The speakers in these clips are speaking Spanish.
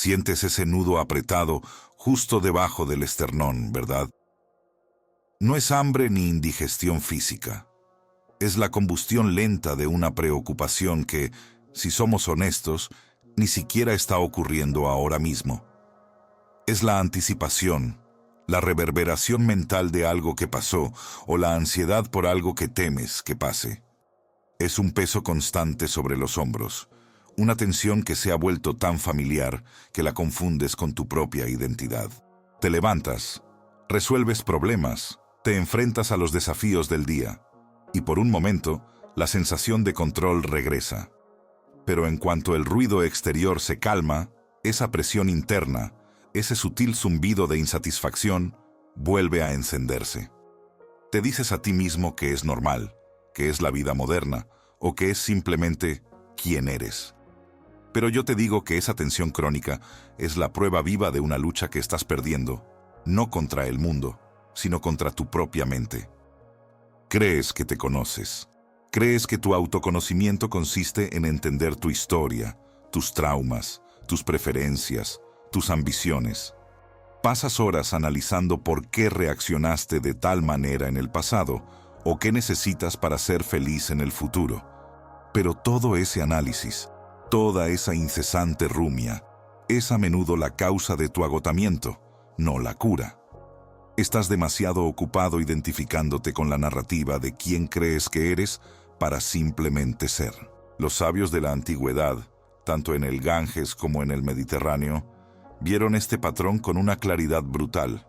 Sientes ese nudo apretado justo debajo del esternón, ¿verdad? No es hambre ni indigestión física. Es la combustión lenta de una preocupación que, si somos honestos, ni siquiera está ocurriendo ahora mismo. Es la anticipación, la reverberación mental de algo que pasó o la ansiedad por algo que temes que pase. Es un peso constante sobre los hombros, una tensión que se ha vuelto tan familiar que la confundes con tu propia identidad. Te levantas, resuelves problemas, te enfrentas a los desafíos del día, y por un momento, la sensación de control regresa. Pero en cuanto el ruido exterior se calma, esa presión interna, ese sutil zumbido de insatisfacción, vuelve a encenderse. Te dices a ti mismo que es normal, que es la vida moderna, o que es simplemente quién eres. Pero yo te digo que esa tensión crónica es la prueba viva de una lucha que estás perdiendo, no contra el mundo, sino contra tu propia mente. Crees que te conoces. Crees que tu autoconocimiento consiste en entender tu historia, tus traumas, tus preferencias, tus ambiciones. Pasas horas analizando por qué reaccionaste de tal manera en el pasado o qué necesitas para ser feliz en el futuro. Pero todo ese análisis, toda esa incesante rumia, es a menudo la causa de tu agotamiento, no la cura. Estás demasiado ocupado identificándote con la narrativa de quién crees que eres para simplemente ser. Los sabios de la antigüedad, tanto en el Ganges como en el Mediterráneo, vieron este patrón con una claridad brutal.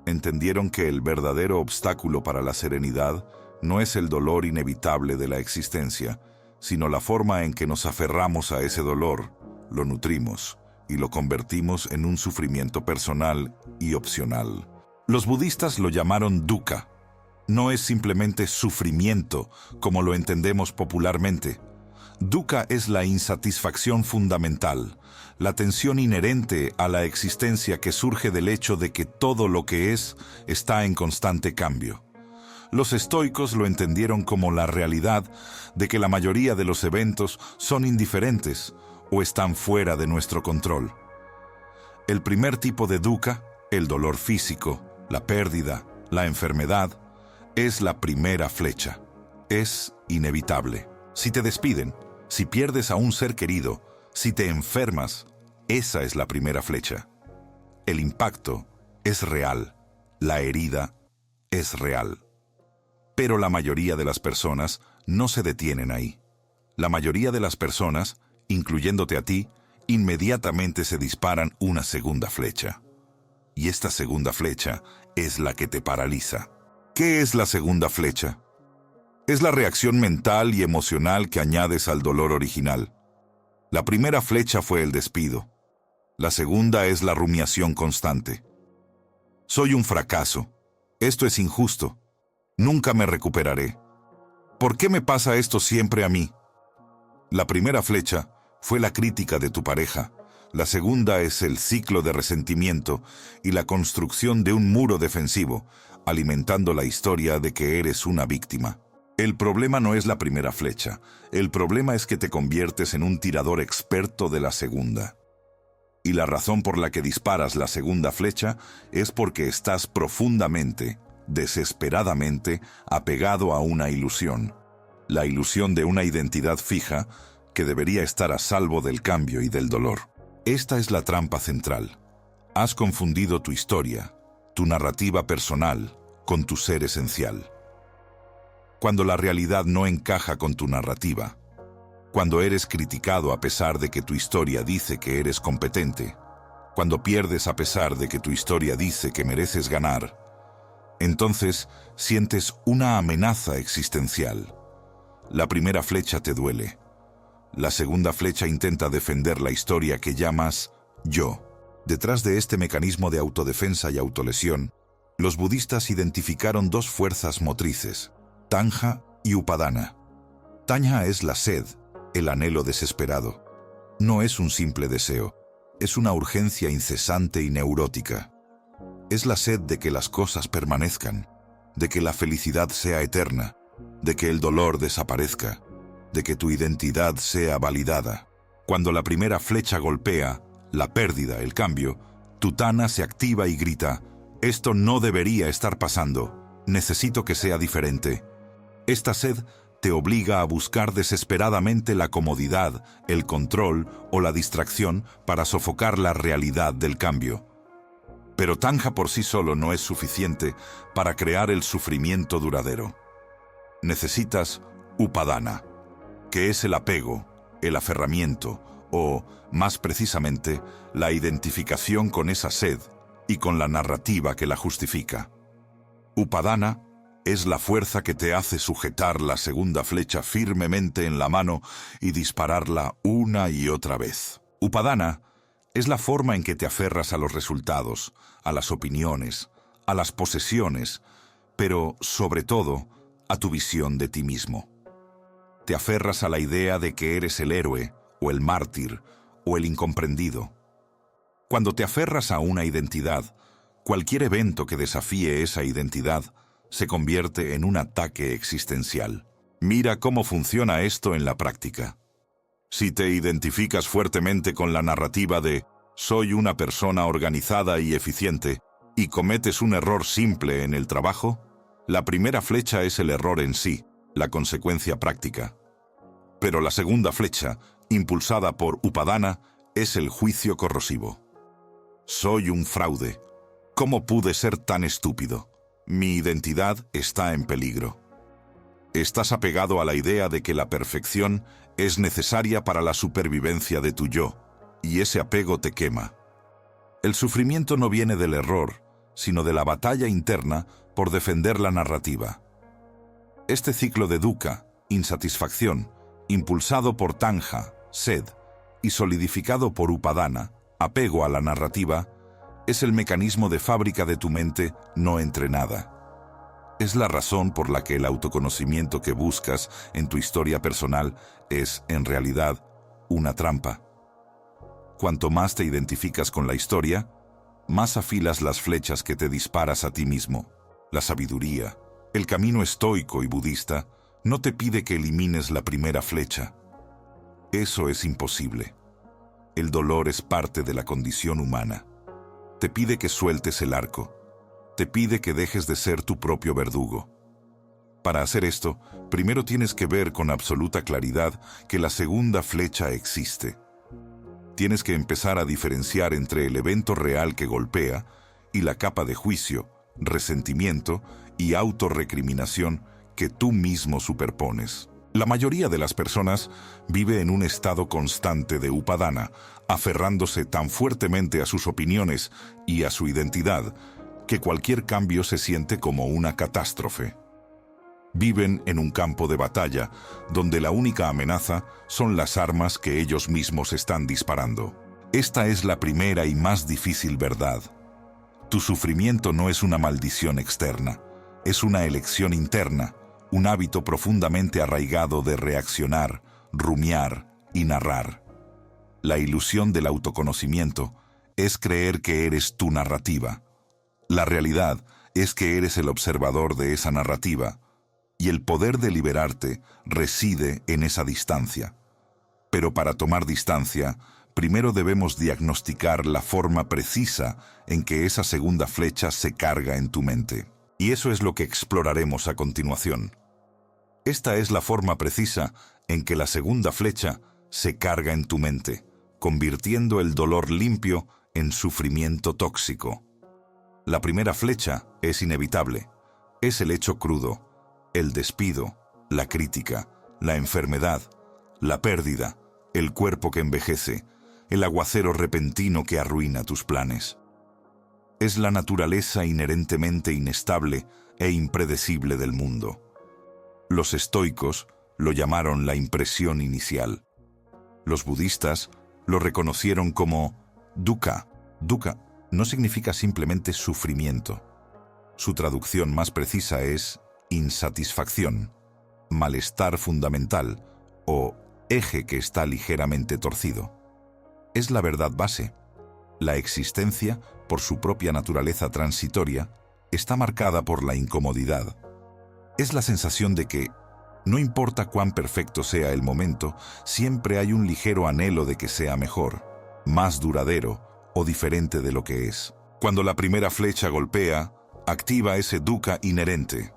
Entendieron que el verdadero obstáculo para la serenidad no es el dolor inevitable de la existencia, sino la forma en que nos aferramos a ese dolor, lo nutrimos y lo convertimos en un sufrimiento personal y opcional. Los budistas lo llamaron dukkha. No es simplemente sufrimiento, como lo entendemos popularmente. Dukkha es la insatisfacción fundamental, la tensión inherente a la existencia que surge del hecho de que todo lo que es está en constante cambio. Los estoicos lo entendieron como la realidad de que la mayoría de los eventos son indiferentes o están fuera de nuestro control. El primer tipo de dukkha, el dolor físico, la pérdida, la enfermedad, es la primera flecha. Es inevitable. Si te despiden, si pierdes a un ser querido, si te enfermas, esa es la primera flecha. El impacto es real. La herida es real. Pero la mayoría de las personas no se detienen ahí. La mayoría de las personas, incluyéndote a ti, inmediatamente se disparan una segunda flecha. Y esta segunda flecha es la que te paraliza. ¿Qué es la segunda flecha? Es la reacción mental y emocional que añades al dolor original. La primera flecha fue el despido. La segunda es la rumiación constante. Soy un fracaso. Esto es injusto. Nunca me recuperaré. ¿Por qué me pasa esto siempre a mí? La primera flecha fue la crítica de tu pareja. La segunda es el ciclo de resentimiento y la construcción de un muro defensivo, alimentando la historia de que eres una víctima. El problema no es la primera flecha. El problema es que te conviertes en un tirador experto de la segunda. Y la razón por la que disparas la segunda flecha es porque estás profundamente, desesperadamente, apegado a una ilusión. La ilusión de una identidad fija que debería estar a salvo del cambio y del dolor. Esta es la trampa central. Has confundido tu historia, tu narrativa personal, con tu ser esencial. Cuando la realidad no encaja con tu narrativa, cuando eres criticado a pesar de que tu historia dice que eres competente, cuando pierdes a pesar de que tu historia dice que mereces ganar, entonces sientes una amenaza existencial. La primera flecha te duele. La segunda flecha intenta defender la historia que llamas yo. Detrás de este mecanismo de autodefensa y autolesión, los budistas identificaron dos fuerzas motrices, Tanja y Upadana. Tanja es la sed, el anhelo desesperado. No es un simple deseo, es una urgencia incesante y neurótica. Es la sed de que las cosas permanezcan, de que la felicidad sea eterna, de que el dolor desaparezca, de que tu identidad sea validada. Cuando la primera flecha golpea, la pérdida, el cambio, tu Tana se activa y grita: «Esto no debería estar pasando. Necesito que sea diferente». Esta sed te obliga a buscar desesperadamente la comodidad, el control o la distracción para sofocar la realidad del cambio. Pero Tanja por sí solo no es suficiente para crear el sufrimiento duradero. Necesitas Upadana, que es el apego, el aferramiento o, más precisamente, la identificación con esa sed y con la narrativa que la justifica. Upadana es la fuerza que te hace sujetar la segunda flecha firmemente en la mano y dispararla una y otra vez. Upadana es la forma en que te aferras a los resultados, a las opiniones, a las posesiones, pero, sobre todo, a tu visión de ti mismo. Te aferras a la idea de que eres el héroe, o el mártir, o el incomprendido. Cuando te aferras a una identidad, cualquier evento que desafíe esa identidad se convierte en un ataque existencial. Mira cómo funciona esto en la práctica. Si te identificas fuertemente con la narrativa de «soy una persona organizada y eficiente» y cometes un error simple en el trabajo, la primera flecha es el error en sí, la consecuencia práctica. Pero la segunda flecha, impulsada por Upadana, es el juicio corrosivo. «Soy un fraude. ¿Cómo pude ser tan estúpido? Mi identidad está en peligro». Estás apegado a la idea de que la perfección es necesaria para la supervivencia de tu yo, y ese apego te quema. El sufrimiento no viene del error, sino de la batalla interna por defender la narrativa. Este ciclo de dukkha, insatisfacción, impulsado por Tanja, sed, y solidificado por Upadana, apego a la narrativa, es el mecanismo de fábrica de tu mente no entrenada. Es la razón por la que el autoconocimiento que buscas en tu historia personal es, en realidad, una trampa. Cuanto más te identificas con la historia, más afilas las flechas que te disparas a ti mismo. La sabiduría, el camino estoico y budista, no te pide que elimines la primera flecha. Eso es imposible. El dolor es parte de la condición humana. Te pide que sueltes el arco. Te pide que dejes de ser tu propio verdugo. Para hacer esto, primero tienes que ver con absoluta claridad que la segunda flecha existe. Tienes que empezar a diferenciar entre el evento real que golpea y la capa de juicio, resentimiento y autorrecriminación que tú mismo superpones. La mayoría de las personas vive en un estado constante de Upadana, aferrándose tan fuertemente a sus opiniones y a su identidad, que cualquier cambio se siente como una catástrofe. Viven en un campo de batalla donde la única amenaza son las armas que ellos mismos están disparando. Esta es la primera y más difícil verdad. Tu sufrimiento no es una maldición externa, es una elección interna, un hábito profundamente arraigado de reaccionar, rumiar y narrar. La ilusión del autoconocimiento es creer que eres tu narrativa. La realidad es que eres el observador de esa narrativa, y el poder de liberarte reside en esa distancia. Pero para tomar distancia, primero debemos diagnosticar la forma precisa en que esa segunda flecha se carga en tu mente. Y eso es lo que exploraremos a continuación. Esta es la forma precisa en que la segunda flecha se carga en tu mente, convirtiendo el dolor limpio en sufrimiento tóxico. La primera flecha es inevitable. Es el hecho crudo, el despido, la crítica, la enfermedad, la pérdida, el cuerpo que envejece, el aguacero repentino que arruina tus planes. Es la naturaleza inherentemente inestable e impredecible del mundo. Los estoicos lo llamaron la impresión inicial. Los budistas lo reconocieron como dukkha. Dukkha no significa simplemente sufrimiento. Su traducción más precisa es insatisfacción, malestar fundamental o eje que está ligeramente torcido. Es la verdad base. La existencia, por su propia naturaleza transitoria, está marcada por la incomodidad. Es la sensación de que, no importa cuán perfecto sea el momento, siempre hay un ligero anhelo de que sea mejor. más duradero o diferente de lo que es. Cuando la primera flecha golpea, activa ese dukkha inherente.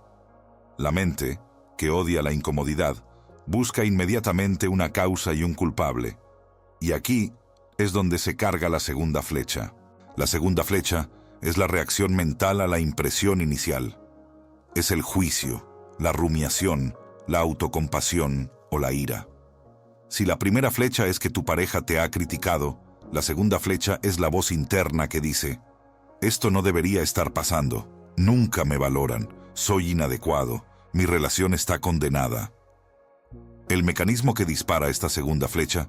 La mente, que odia la incomodidad, busca inmediatamente una causa y un culpable. Y aquí es donde se carga la segunda flecha. La segunda flecha es la reacción mental a la impresión inicial. Es el juicio, la rumiación, la autocompasión o la ira. Si la primera flecha es que tu pareja te ha criticado, la segunda flecha es la voz interna que dice: esto no debería estar pasando, nunca me valoran, soy inadecuado, mi relación está condenada. El mecanismo que dispara esta segunda flecha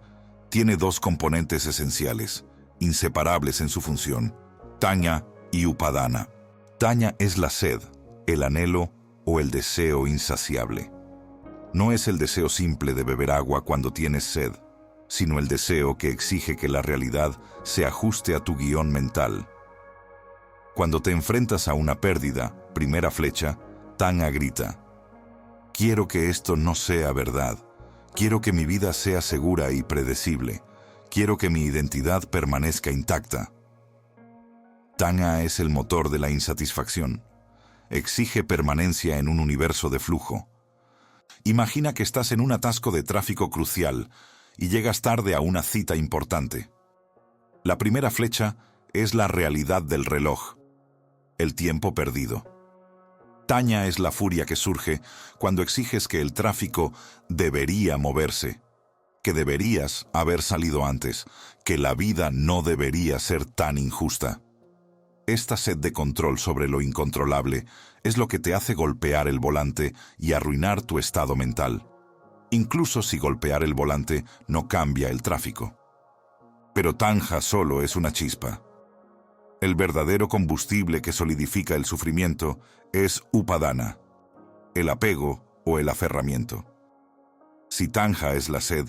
tiene dos componentes esenciales, inseparables en su función: Taña y Upadana. Taña es la sed, el anhelo o el deseo insaciable. No es el deseo simple de beber agua cuando tienes sed, sino el deseo que exige que la realidad se ajuste a tu guión mental. Cuando te enfrentas a una pérdida, primera flecha, Taña grita: quiero que esto no sea verdad. Quiero que mi vida sea segura y predecible. Quiero que mi identidad permanezca intacta. Taña es el motor de la insatisfacción. Exige permanencia en un universo de flujo. Imagina que estás en un atasco de tráfico crucial y llegas tarde a una cita importante. La primera flecha es la realidad del reloj, el tiempo perdido. Taña es la furia que surge cuando exiges que el tráfico debería moverse, que deberías haber salido antes, que la vida no debería ser tan injusta. Esta sed de control sobre lo incontrolable es lo que te hace golpear el volante y arruinar tu estado mental, incluso si golpear el volante no cambia el tráfico. Pero Taña solo es una chispa. El verdadero combustible que solidifica el sufrimiento es Upadana, el apego o el aferramiento. Si Taña es la sed,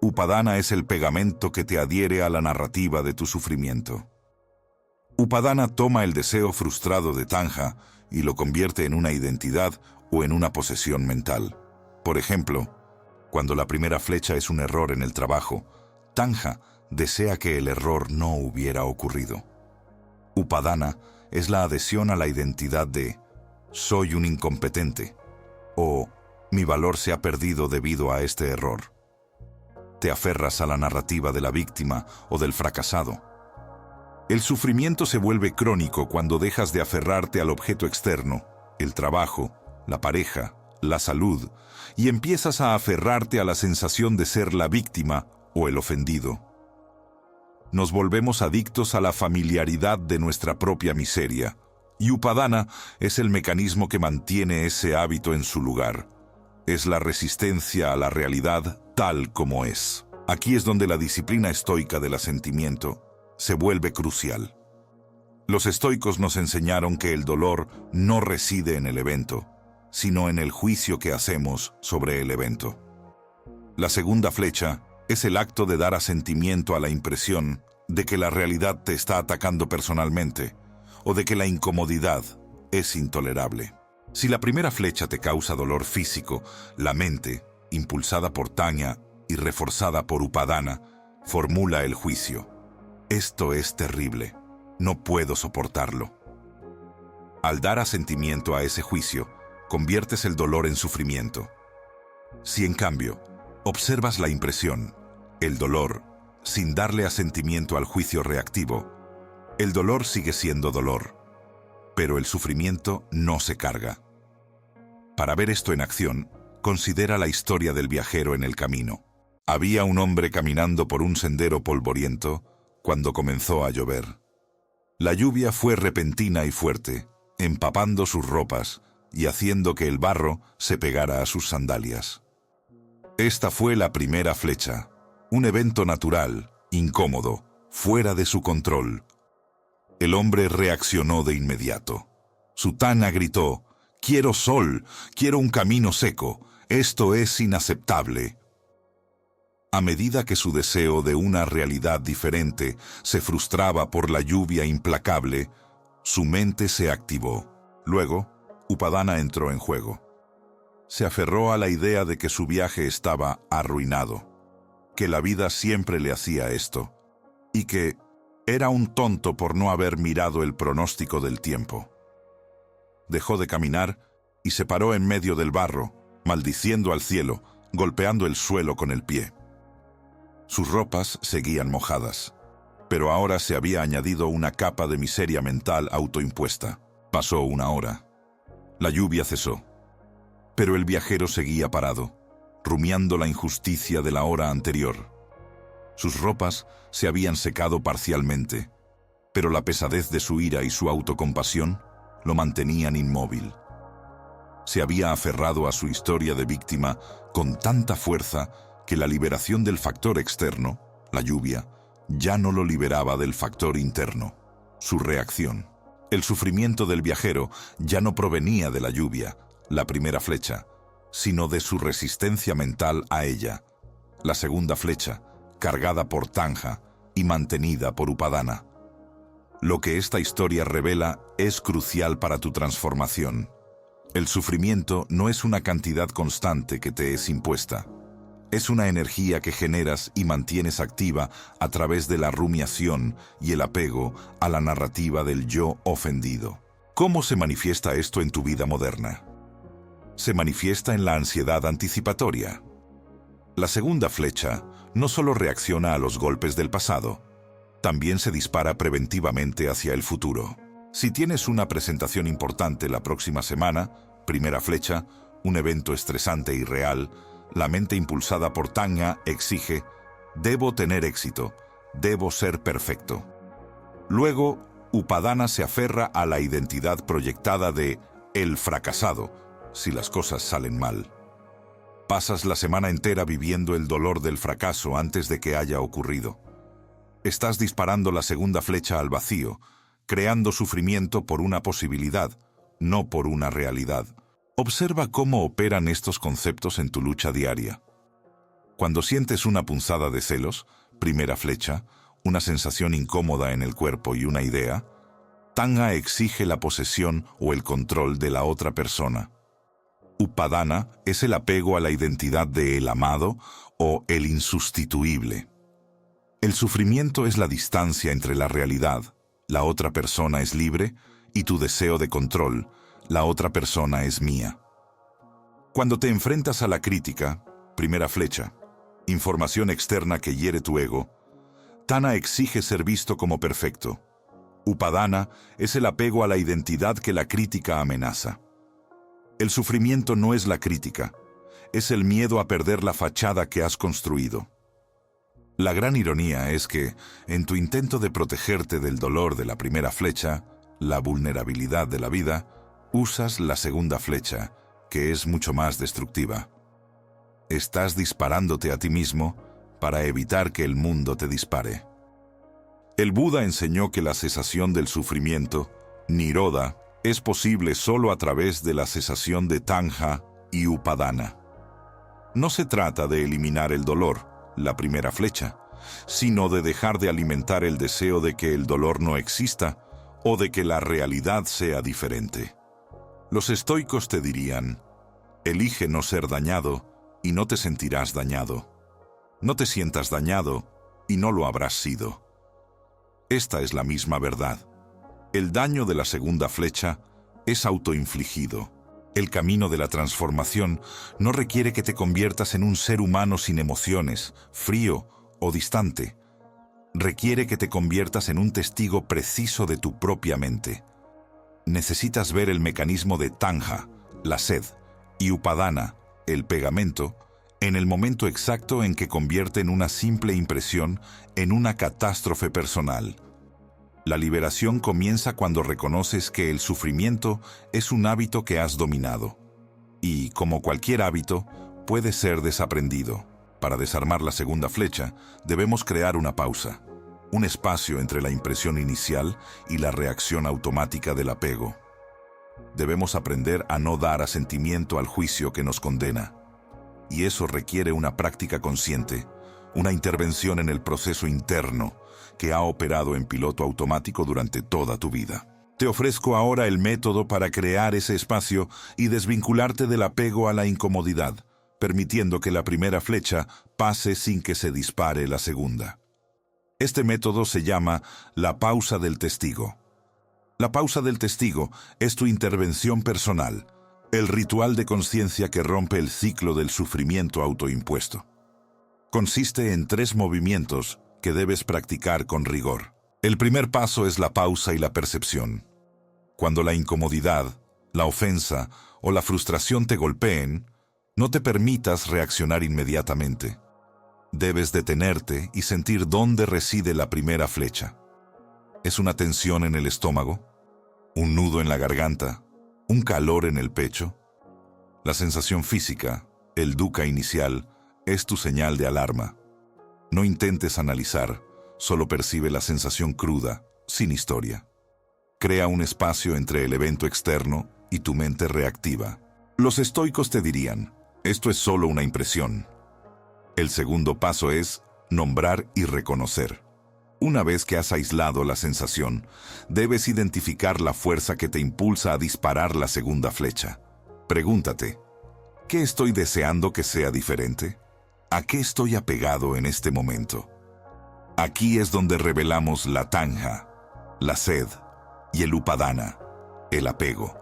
Upadana es el pegamento que te adhiere a la narrativa de tu sufrimiento. Upadana toma el deseo frustrado de Taña y lo convierte en una identidad o en una posesión mental. Por ejemplo, cuando la primera flecha es un error en el trabajo, Taña desea que el error no hubiera ocurrido. Upadana es la adhesión a la identidad de «soy un incompetente» o «mi valor se ha perdido debido a este error». Te aferras a la narrativa de la víctima o del fracasado. El sufrimiento se vuelve crónico cuando dejas de aferrarte al objeto externo, el trabajo, la pareja, la salud, y empiezas a aferrarte a la sensación de ser la víctima o el ofendido. Nos volvemos adictos a la familiaridad de nuestra propia miseria, y Upadana es el mecanismo que mantiene ese hábito en su lugar. Es la resistencia a la realidad tal como es. Aquí es donde la disciplina estoica del asentimiento se vuelve crucial. Los estoicos nos enseñaron que el dolor no reside en el evento, sino en el juicio que hacemos sobre el evento. La segunda flecha es el acto de dar asentimiento a la impresión de que la realidad te está atacando personalmente o de que la incomodidad es intolerable. Si la primera flecha te causa dolor físico, la mente, impulsada por Taña y reforzada por Upadana, formula el juicio. Esto es terrible. No puedo soportarlo. Al dar asentimiento a ese juicio, conviertes el dolor en sufrimiento. Si en cambio, observas la impresión, el dolor, sin darle asentimiento al juicio reactivo, el dolor sigue siendo dolor, pero el sufrimiento no se carga. Para ver esto en acción, considera la historia del viajero en el camino. Había un hombre caminando por un sendero polvoriento cuando comenzó a llover. La lluvia fue repentina y fuerte, empapando sus ropas y haciendo que el barro se pegara a sus sandalias. Esta fue la primera flecha, un evento natural, incómodo, fuera de su control. El hombre reaccionó de inmediato. Su Taña gritó: «Quiero sol, quiero un camino seco, esto es inaceptable». A medida que su deseo de una realidad diferente se frustraba por la lluvia implacable, su mente se activó. Luego, Upadana entró en juego. Se aferró a la idea de que su viaje estaba arruinado, que la vida siempre le hacía esto, y que era un tonto por no haber mirado el pronóstico del tiempo. Dejó de caminar y se paró en medio del barro, maldiciendo al cielo, golpeando el suelo con el pie. Sus ropas seguían mojadas, pero ahora se había añadido una capa de miseria mental autoimpuesta. Pasó una hora. La lluvia cesó, pero el viajero seguía parado, rumiando la injusticia de la hora anterior. Sus ropas se habían secado parcialmente, pero la pesadez de su ira y su autocompasión lo mantenían inmóvil. Se había aferrado a su historia de víctima con tanta fuerza que la liberación del factor externo, la lluvia, ya no lo liberaba del factor interno, su reacción. El sufrimiento del viajero ya no provenía de la lluvia, la primera flecha, sino de su resistencia mental a ella, la segunda flecha, cargada por Tanja y mantenida por Upadana. Lo que esta historia revela es crucial para tu transformación. El sufrimiento no es una cantidad constante que te es impuesta. Es una energía que generas y mantienes activa a través de la rumiación y el apego a la narrativa del yo ofendido. ¿Cómo se manifiesta esto en tu vida moderna? Se manifiesta en la ansiedad anticipatoria. La segunda flecha no solo reacciona a los golpes del pasado, también se dispara preventivamente hacia el futuro. Si tienes una presentación importante la próxima semana, primera flecha, un evento estresante y real, la mente impulsada por Tanja exige: debo tener éxito, debo ser perfecto. Luego, Upadana se aferra a la identidad proyectada de el fracasado, si las cosas salen mal. Pasas la semana entera viviendo el dolor del fracaso antes de que haya ocurrido. Estás disparando la segunda flecha al vacío, creando sufrimiento por una posibilidad, no por una realidad. Observa cómo operan estos conceptos en tu lucha diaria. Cuando sientes una punzada de celos, primera flecha, una sensación incómoda en el cuerpo y una idea, Tanja exige la posesión o el control de la otra persona. Upadana es el apego a la identidad de el amado o el insustituible. El sufrimiento es la distancia entre la realidad, la otra persona es libre, y tu deseo de control, la otra persona es mía. Cuando te enfrentas a la crítica, primera flecha, información externa que hiere tu ego, Tanja exige ser visto como perfecto. Upadana es el apego a la identidad que la crítica amenaza. El sufrimiento no es la crítica, es el miedo a perder la fachada que has construido. La gran ironía es que, en tu intento de protegerte del dolor de la primera flecha, la vulnerabilidad de la vida, usas la segunda flecha, que es mucho más destructiva. Estás disparándote a ti mismo para evitar que el mundo te dispare. El Buda enseñó que la cesación del sufrimiento, Nirodha, es posible solo a través de la cesación de Tanja y Upadana. No se trata de eliminar el dolor, la primera flecha, sino de dejar de alimentar el deseo de que el dolor no exista o de que la realidad sea diferente. Los estoicos te dirían: elige no ser dañado y no te sentirás dañado. No te sientas dañado y no lo habrás sido. Esta es la misma verdad. El daño de la segunda flecha es autoinfligido. El camino de la transformación no requiere que te conviertas en un ser humano sin emociones, frío o distante. Requiere que te conviertas en un testigo preciso de tu propia mente. Necesitas ver el mecanismo de Tanja, la sed, y Upadana, el pegamento, en el momento exacto en que convierten una simple impresión en una catástrofe personal. La liberación comienza cuando reconoces que el sufrimiento es un hábito que has dominado. Y, como cualquier hábito, puede ser desaprendido. Para desarmar la segunda flecha, debemos crear una pausa, un espacio entre la impresión inicial y la reacción automática del apego. Debemos aprender a no dar asentimiento al juicio que nos condena. Y eso requiere una práctica consciente, una intervención en el proceso interno que ha operado en piloto automático durante toda tu vida. Te ofrezco ahora el método para crear ese espacio y desvincularte del apego a la incomodidad, permitiendo que la primera flecha pase sin que se dispare la segunda. Este método se llama la pausa del testigo. La pausa del testigo es tu intervención personal, el ritual de conciencia que rompe el ciclo del sufrimiento autoimpuesto. Consiste en 3 movimientos que debes practicar con rigor. El primer paso es la pausa y la percepción. Cuando la incomodidad, la ofensa o la frustración te golpeen, no te permitas reaccionar inmediatamente. Debes detenerte y sentir dónde reside la primera flecha. ¿Es una tensión en el estómago? ¿Un nudo en la garganta? ¿Un calor en el pecho? La sensación física, el dukkha inicial, es tu señal de alarma. No intentes analizar, solo percibe la sensación cruda, sin historia. Crea un espacio entre el evento externo y tu mente reactiva. Los estoicos te dirían, esto es solo una impresión. El segundo paso es nombrar y reconocer. Una vez que has aislado la sensación, debes identificar la fuerza que te impulsa a disparar la segunda flecha. Pregúntate, ¿qué estoy deseando que sea diferente? ¿A qué estoy apegado en este momento? Aquí es donde revelamos la tanja, la sed y el upadana, el apego.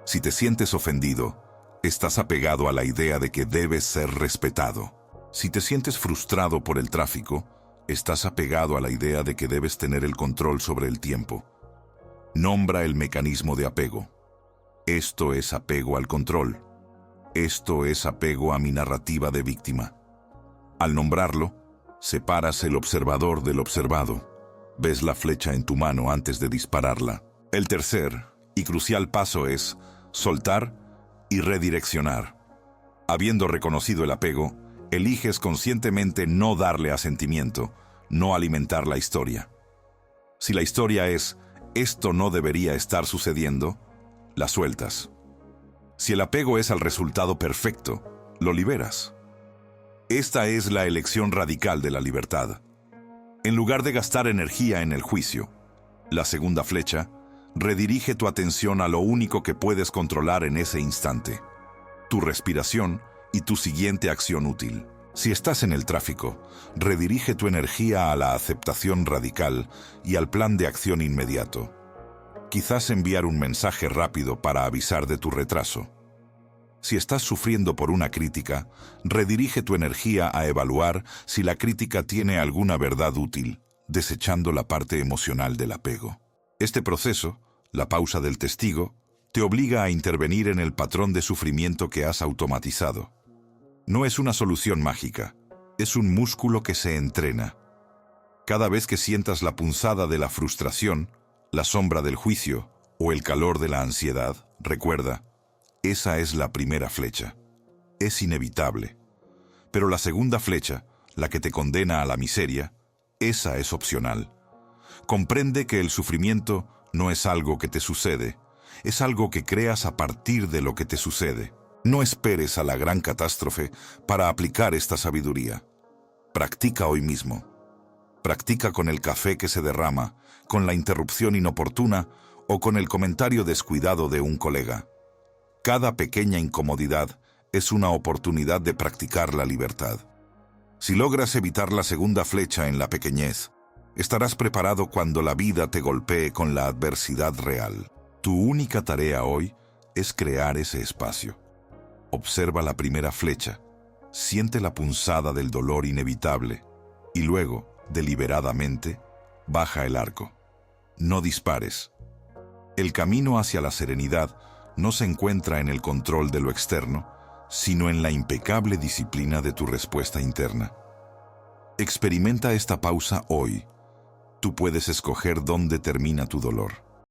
Si te sientes ofendido, estás apegado a la idea de que debes ser respetado. Si te sientes frustrado por el tráfico, estás apegado a la idea de que debes tener el control sobre el tiempo. Nombra el mecanismo de apego. Esto es apego al control. Esto es apego a mi narrativa de víctima. Al nombrarlo, separas el observador del observado. Ves la flecha en tu mano antes de dispararla. El tercer y crucial paso es soltar y redireccionar. Habiendo reconocido el apego, eliges conscientemente no darle asentimiento, no alimentar la historia. Si la historia es, esto no debería estar sucediendo, la sueltas. Si el apego es al resultado perfecto, lo liberas. Esta es la elección radical de la libertad. En lugar de gastar energía en el juicio, la segunda flecha, redirige tu atención a lo único que puedes controlar en ese instante, tu respiración y tu siguiente acción útil. Si estás en el tráfico, redirige tu energía a la aceptación radical y al plan de acción inmediato. Quizás enviar un mensaje rápido para avisar de tu retraso. Si estás sufriendo por una crítica, redirige tu energía a evaluar si la crítica tiene alguna verdad útil, desechando la parte emocional del apego. Este proceso, la pausa del testigo, te obliga a intervenir en el patrón de sufrimiento que has automatizado. No es una solución mágica, es un músculo que se entrena. Cada vez que sientas la punzada de la frustración, la sombra del juicio o el calor de la ansiedad, recuerda, esa es la primera flecha. Es inevitable. Pero la segunda flecha, la que te condena a la miseria, esa es opcional. Comprende que el sufrimiento no es algo que te sucede, es algo que creas a partir de lo que te sucede. No esperes a la gran catástrofe para aplicar esta sabiduría. Practica hoy mismo. Practica con el café que se derrama, con la interrupción inoportuna o con el comentario descuidado de un colega. Cada pequeña incomodidad es una oportunidad de practicar la libertad. Si logras evitar la segunda flecha en la pequeñez, estarás preparado cuando la vida te golpee con la adversidad real. Tu única tarea hoy es crear ese espacio. Observa la primera flecha, siente la punzada del dolor inevitable y luego, deliberadamente, baja el arco. No dispares. El camino hacia la serenidad no se encuentra en el control de lo externo, sino en la impecable disciplina de tu respuesta interna. Experimenta esta pausa hoy. Tú puedes escoger dónde termina tu dolor.